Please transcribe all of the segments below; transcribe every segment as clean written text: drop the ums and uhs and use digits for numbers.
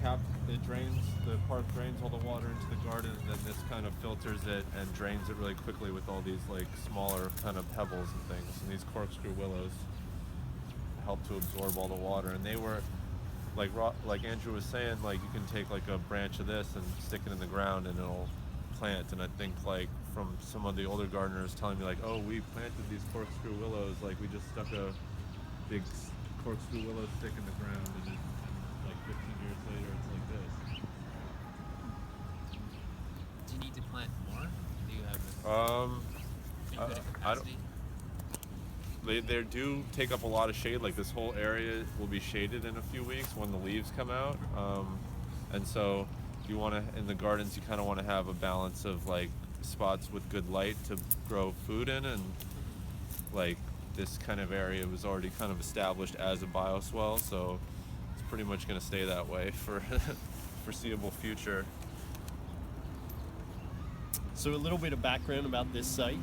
the park drains all the water into the garden, and then this kind of filters it and drains it really quickly with all these like smaller kind of pebbles and things. And these corkscrew willows help to absorb all the water. And they were like Andrew was saying, like you can take like a branch of this and stick it in the ground and it'll plant. And I think like from some of the older gardeners telling me like, oh, we planted these corkscrew willows, like we just stuck a big corkscrew willow stick in the ground, and like 15 years later it's like this. Do you need to plant more? Do you have I don't. capacity? They do take up a lot of shade. Like this whole area will be shaded in a few weeks when the leaves come out, and so you want to, in the gardens, you kind of want to have a balance of like spots with good light to grow food in, and like this kind of area was already kind of established as a bioswale, so it's pretty much going to stay that way for foreseeable future. So a little bit of background about this site.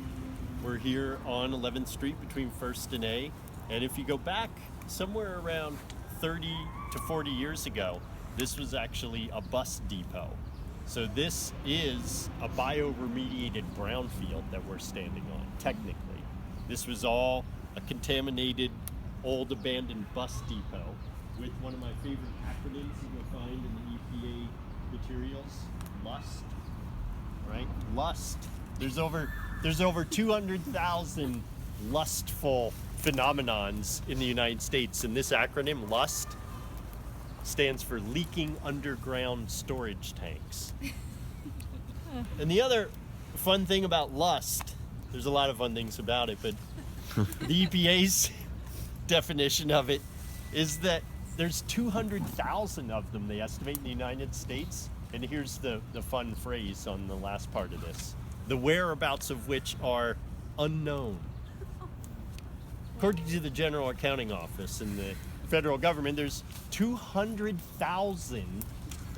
We're here on 11th Street between 1st and A, and if you go back somewhere around 30 to 40 years ago, this was actually a bus depot. So this is a bioremediated brownfield that we're standing on, technically. This was all a contaminated, old abandoned bus depot with one of my favorite acronyms you will find in the EPA materials, LUST, right? LUST. There's over 200,000 lustful phenomenons in the United States, and this acronym, LUST, stands for leaking underground storage tanks. And the other fun thing about LUST, there's a lot of fun things about it, but the EPA's definition of it is that there's 200,000 of them, they estimate, in the United States. And here's the fun phrase on the last part of this: the whereabouts of which are unknown. According to the General Accounting Office and the federal government, there's 200,000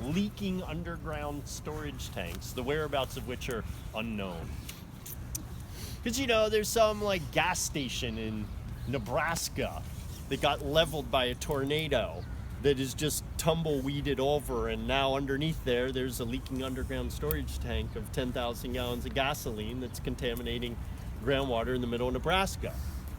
leaking underground storage tanks, the whereabouts of which are unknown. Because, you know, there's some like gas station in Nebraska that got leveled by a tornado that is just tumbleweeded over, and now underneath there's a leaking underground storage tank of 10,000 gallons of gasoline that's contaminating groundwater in the middle of Nebraska,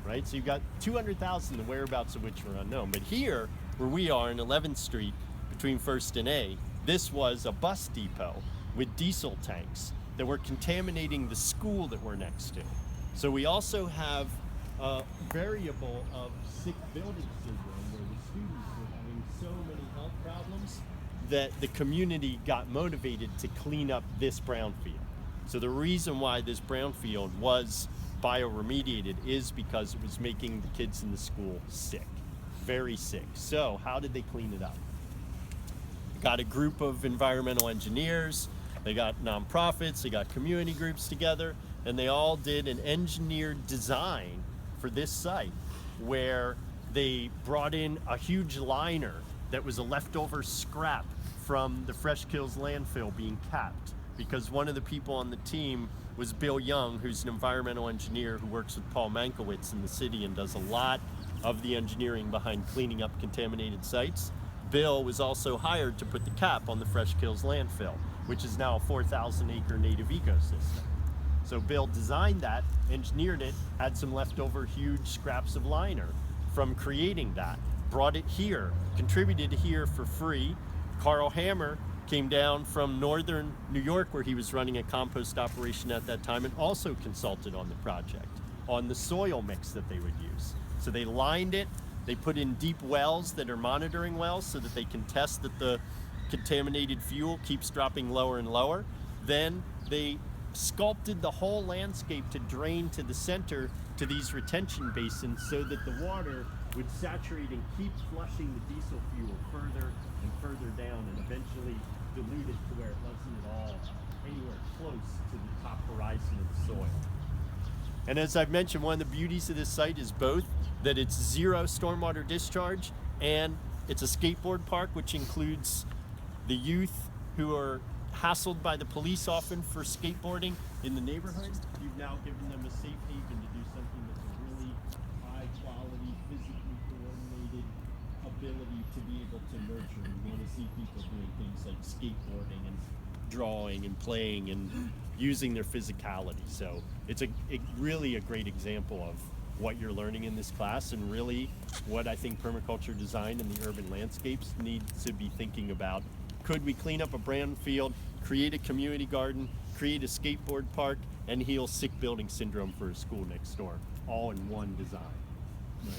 right? So you've got 200,000, the whereabouts of which are unknown. But here, where we are in 11th Street between 1st and A, this was a bus depot with diesel tanks that were contaminating the school that we're next to. So we also have a variable of sick building syndrome, where the students were having so many health problems that the community got motivated to clean up this brownfield. So the reason why this brownfield was bioremediated is because it was making the kids in the school sick, very sick. So how did they clean it up? Got a group of environmental engineers, they got nonprofits, they got community groups together, and they all did an engineered design for this site where they brought in a huge liner that was a leftover scrap from the Fresh Kills landfill being capped, because one of the people on the team was Bill Young, who's an environmental engineer who works with Paul Mankiewicz in the city and does a lot of the engineering behind cleaning up contaminated sites. Bill was also hired to put the cap on the Fresh Kills landfill, which is now a 4,000 acre native ecosystem. So Bill designed that, engineered it, had some leftover huge scraps of liner from creating that, brought it here, contributed here for free. Carl Hammer came down from northern New York, where he was running a compost operation at that time, and also consulted on the project, on the soil mix that they would use. So they lined it, they put in deep wells that are monitoring wells so that they can test that the contaminated fuel keeps dropping lower and lower. Then they sculpted the whole landscape to drain to the center to these retention basins so that the water would saturate and keep flushing the diesel fuel further and further down, and eventually dilute it to where it wasn't at all anywhere close to the top horizon of the soil. And as I've mentioned, one of the beauties of this site is both that it's zero stormwater discharge and it's a skateboard park, which includes the youth who are hassled by the police often for skateboarding in the neighborhood. You've now given them a safe haven to do something that's a really high quality, physically coordinated ability to be able to nurture. We want to see people doing things like skateboarding and drawing and playing and using their physicality. So it's really a great example of what you're learning in this class, and really what I think permaculture design and the urban landscapes need to be thinking about. Could we clean up a brown field, create a community garden, create a skateboard park, and heal sick building syndrome for a school next door, all in one design, right?